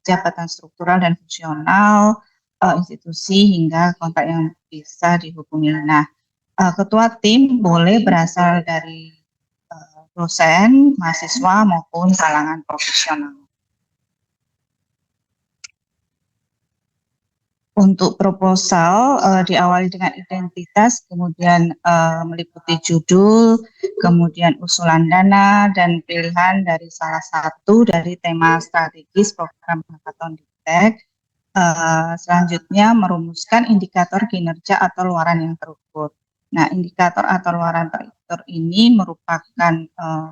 jabatan struktural dan fungsional, institusi hingga kontak yang bisa dihubungi. Nah, ketua tim boleh berasal dari dosen, mahasiswa maupun kalangan profesional. Untuk proposal diawali dengan identitas, kemudian meliputi judul, kemudian usulan dana dan pilihan dari salah satu dari tema strategis program hackathon DIPTEK. Selanjutnya merumuskan indikator kinerja atau luaran yang terukur. Nah, indikator atau luaran terukur ini merupakan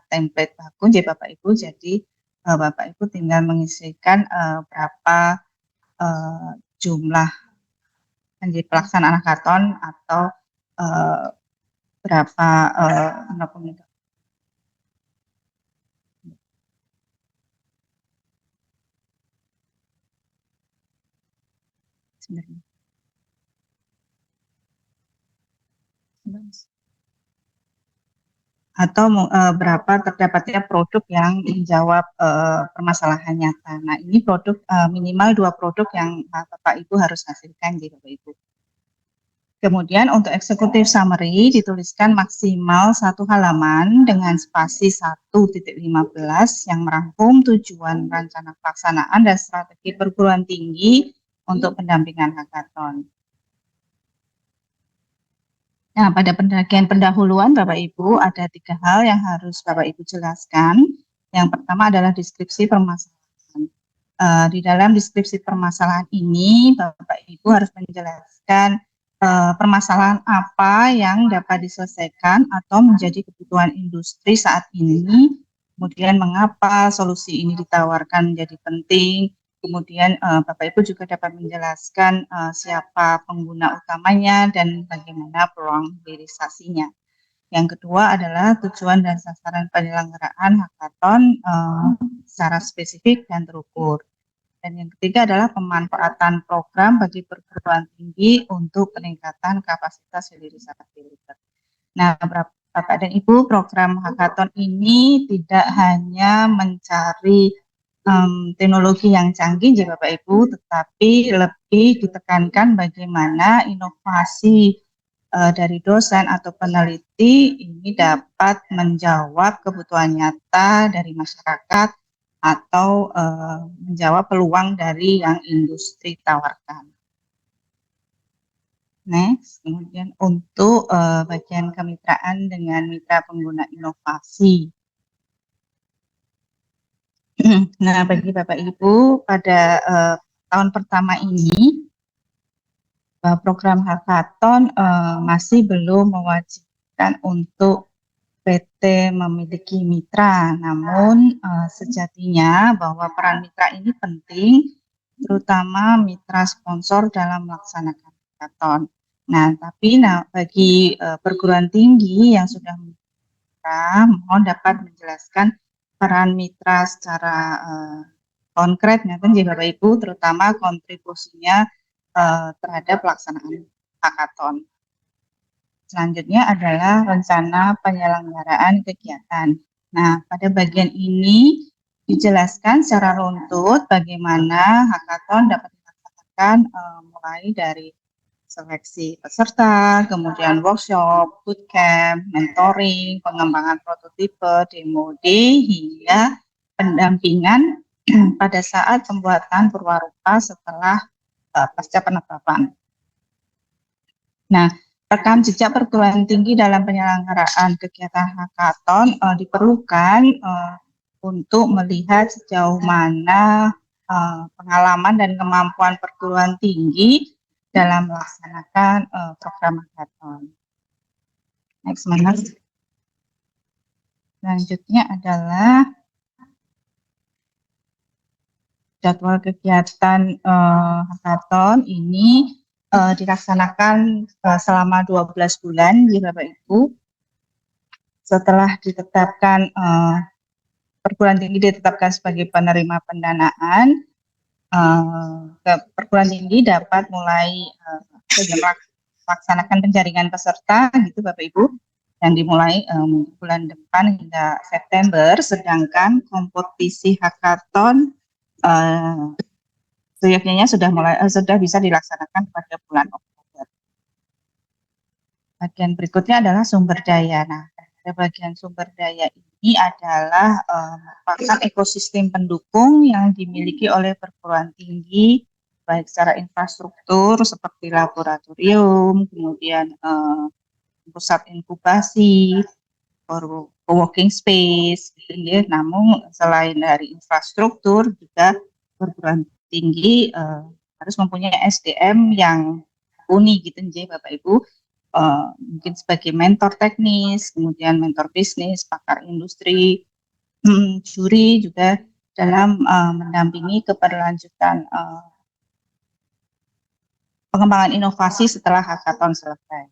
template baku ya Bapak Ibu. Jadi Bapak Ibu tinggal mengisikan berapa jumlah menjadi pelaksanaan hackathon atau berapa atau berapa terdapatnya produk yang menjawab permasalahan nyata. Nah, ini produk minimal 2 produk yang Bapak Ibu harus hasilkan di Bapak Ibu. Kemudian untuk executive summary dituliskan maksimal 1 halaman dengan spasi 1.15 yang merangkum tujuan rencana pelaksanaan dan strategi perguruan tinggi untuk pendampingan hackathon. Nah, pada bagian pendahuluan Bapak Ibu ada 3 hal yang harus Bapak Ibu jelaskan. Yang pertama adalah deskripsi permasalahan. Di dalam deskripsi permasalahan ini Bapak Ibu harus menjelaskan permasalahan apa yang dapat diselesaikan atau menjadi kebutuhan industri saat ini, kemudian mengapa solusi ini ditawarkan menjadi penting. Kemudian Bapak Ibu juga dapat menjelaskan siapa pengguna utamanya dan bagaimana peluang hilirisasinya. Yang kedua adalah tujuan dan sasaran penyelenggaraan hackathon secara spesifik dan terukur. Dan yang ketiga adalah pemanfaatan program bagi perguruan tinggi untuk peningkatan kapasitas hilirisasi. Nah, Bapak dan Ibu, program hackathon ini tidak hanya mencari teknologi yang canggih ya Bapak Ibu, tetapi lebih ditekankan bagaimana inovasi dari dosen atau peneliti ini dapat menjawab kebutuhan nyata dari masyarakat atau menjawab peluang dari yang industri tawarkan. Next, kemudian untuk bagian kemitraan dengan mitra pengguna inovasi. Nah, bagi Bapak Ibu, pada tahun pertama ini, program hackathon masih belum mewajibkan untuk PT memiliki mitra, namun sejatinya bahwa peran mitra ini penting, terutama mitra sponsor dalam melaksanakan hackathon. Nah, tapi bagi perguruan tinggi yang sudah memiliki, mohon dapat menjelaskan peran mitra secara konkret, ya Bapak Ibu, terutama kontribusinya terhadap pelaksanaan hackathon. Selanjutnya adalah rencana penyelenggaraan kegiatan. Nah, pada bagian ini dijelaskan secara runtut bagaimana hackathon dapat dilaksanakan mulai dari seleksi peserta, kemudian workshop, bootcamp, mentoring, pengembangan prototipe, demo day, hingga pendampingan pada saat pembuatan perwarupa setelah pasca penetapan. Nah, rekam jejak perguruan tinggi dalam penyelenggaraan kegiatan hackathon diperlukan untuk melihat sejauh mana pengalaman dan kemampuan perguruan tinggi dalam melaksanakan program hackathon. Next, mana? Selanjutnya adalah jadwal kegiatan hackathon ini dilaksanakan selama 12 bulan ya Bapak Ibu. Setelah ditetapkan perguruan tinggi ditetapkan sebagai penerima pendanaan, perguruan tinggi dapat mulai melaksanakan penjaringan peserta gitu Bapak Ibu, yang dimulai bulan depan hingga September, sedangkan kompetisi hackathon seyogyanya sudah bisa dilaksanakan pada bulan Oktober. Bagian berikutnya adalah sumber daya. Nah, pada bagian sumber daya ini adalah merupakan ekosistem pendukung yang dimiliki oleh perguruan tinggi, baik secara infrastruktur seperti laboratorium, kemudian pusat inkubasi, co-working space, gitu ya. Namun selain dari infrastruktur, juga perguruan tinggi harus mempunyai SDM yang mumpuni, gitu ya, Bapak Ibu. Mungkin sebagai mentor teknis, kemudian mentor bisnis, pakar industri, juri juga dalam mendampingi keberlanjutan pengembangan inovasi setelah hackathon selesai.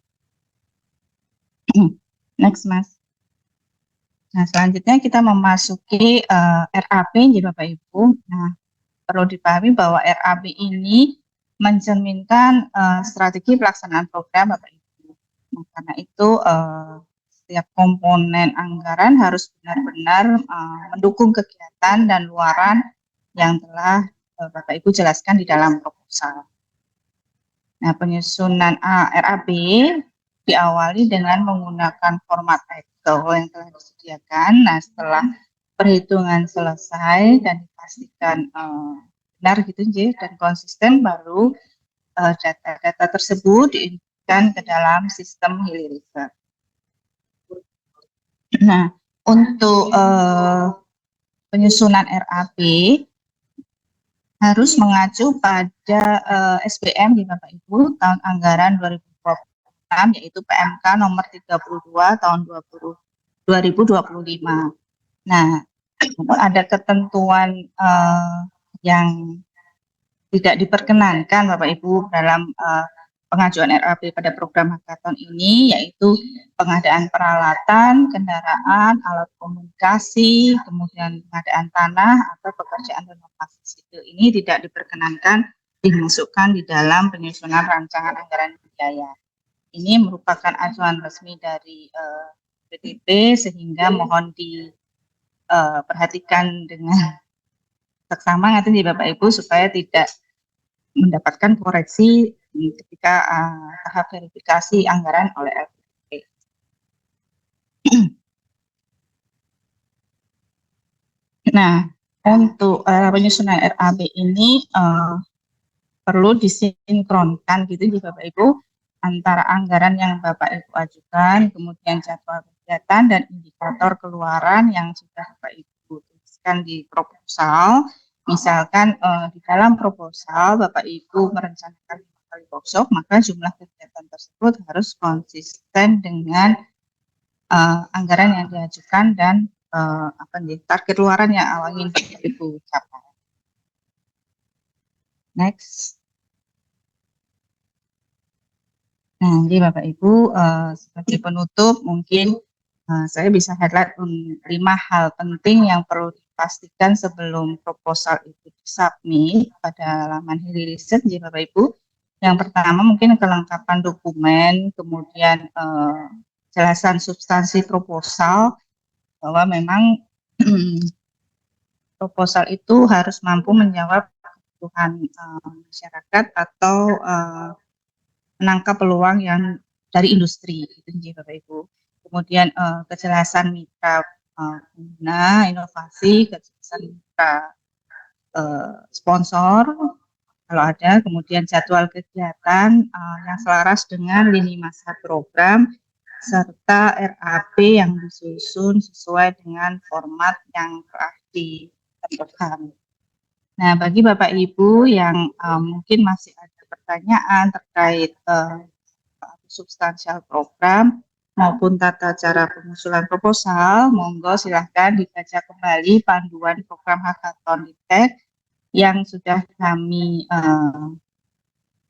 Next, Mas. Nah, selanjutnya kita memasuki RAP, jadi Bapak Ibu. Nah, perlu dipahami bahwa RAP ini mencerminkan strategi pelaksanaan program Bapak Ibu. Nah, karena itu setiap komponen anggaran harus benar-benar mendukung kegiatan dan luaran yang telah Bapak Ibu jelaskan di dalam proposal. Nah, penyusunan RAP diawali dengan menggunakan format Excel yang telah disediakan. Nah, setelah perhitungan selesai dan dipastikan benar gitu dan konsisten, baru data-data tersebut diinputkan ke dalam sistem Hilly-Research. Nah, untuk penyusunan RAP harus mengacu pada SBM di Bapak Ibu tahun anggaran 2026, yaitu PMK nomor 32 tahun 2025. Nah, ada ketentuan yang tidak diperkenankan Bapak Ibu dalam pengajuan RAP pada program hackathon ini, yaitu pengadaan peralatan, kendaraan, alat komunikasi, kemudian pengadaan tanah atau pekerjaan renovasi sipil ini tidak diperkenankan dimasukkan di dalam penyusunan rancangan anggaran biaya. Ini merupakan acuan resmi dari PDP, sehingga mohon diperhatikan dengan seksama nanti Bapak Ibu supaya tidak mendapatkan koreksi ketika tahap verifikasi anggaran oleh LPDP. Nah, untuk penyusunan RAB ini perlu disinkronkan gitu di Bapak Ibu antara anggaran yang Bapak Ibu ajukan, kemudian jadwal kegiatan dan indikator keluaran yang sudah Bapak Ibu tuliskan di proposal. Misalkan di dalam proposal Bapak Ibu merencanakan 5 kali workshop, maka jumlah kegiatan tersebut harus konsisten dengan anggaran yang diajukan dan target luaran yang awalnya Bapak Ibu capai. Next. Nah, jadi Bapak Ibu sebagai penutup mungkin saya bisa highlight 5 hal penting yang perlu dipastikan sebelum proposal itu disubmit pada laman Hilly-Research ya Bapak Ibu. Yang pertama mungkin kelengkapan dokumen, kemudian jelasan substansi proposal, bahwa memang proposal itu harus mampu menjawab kebutuhan masyarakat atau menangkap peluang yang dari industri, itu Bapak Ibu. Kemudian kejelasan mitra pengguna, inovasi, kejelasan mitra sponsor kalau ada, kemudian jadwal kegiatan yang selaras dengan lini masa program, serta RAP yang disusun sesuai dengan format yang telah ditentukan. Nah, bagi Bapak Ibu yang mungkin masih ada pertanyaan terkait substansial program maupun tata cara pengusulan proposal, monggo silahkan dibaca kembali panduan program hackathon Litek yang sudah kami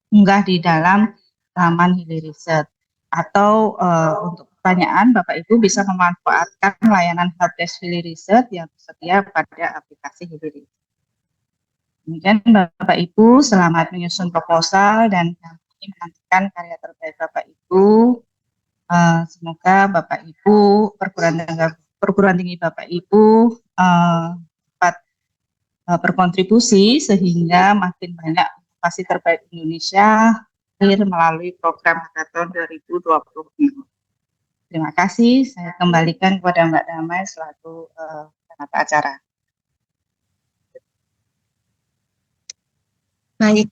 unggah di dalam laman Hilly-Research. Atau untuk pertanyaan, Bapak Ibu bisa memanfaatkan layanan helpdesk Hilly-Research yang tersedia pada aplikasi Hilly-Research. Kemudian Bapak Ibu selamat menyusun proposal dan kami menantikan karya terbaik Bapak Ibu. Semoga Bapak Ibu perguruan tinggi Bapak Ibu dapat berkontribusi sehingga makin banyak inovasi terbaik Indonesia lahir melalui program Hackathon 2026. Terima kasih, saya kembalikan kepada Mbak Damai selaku penata acara. Baik,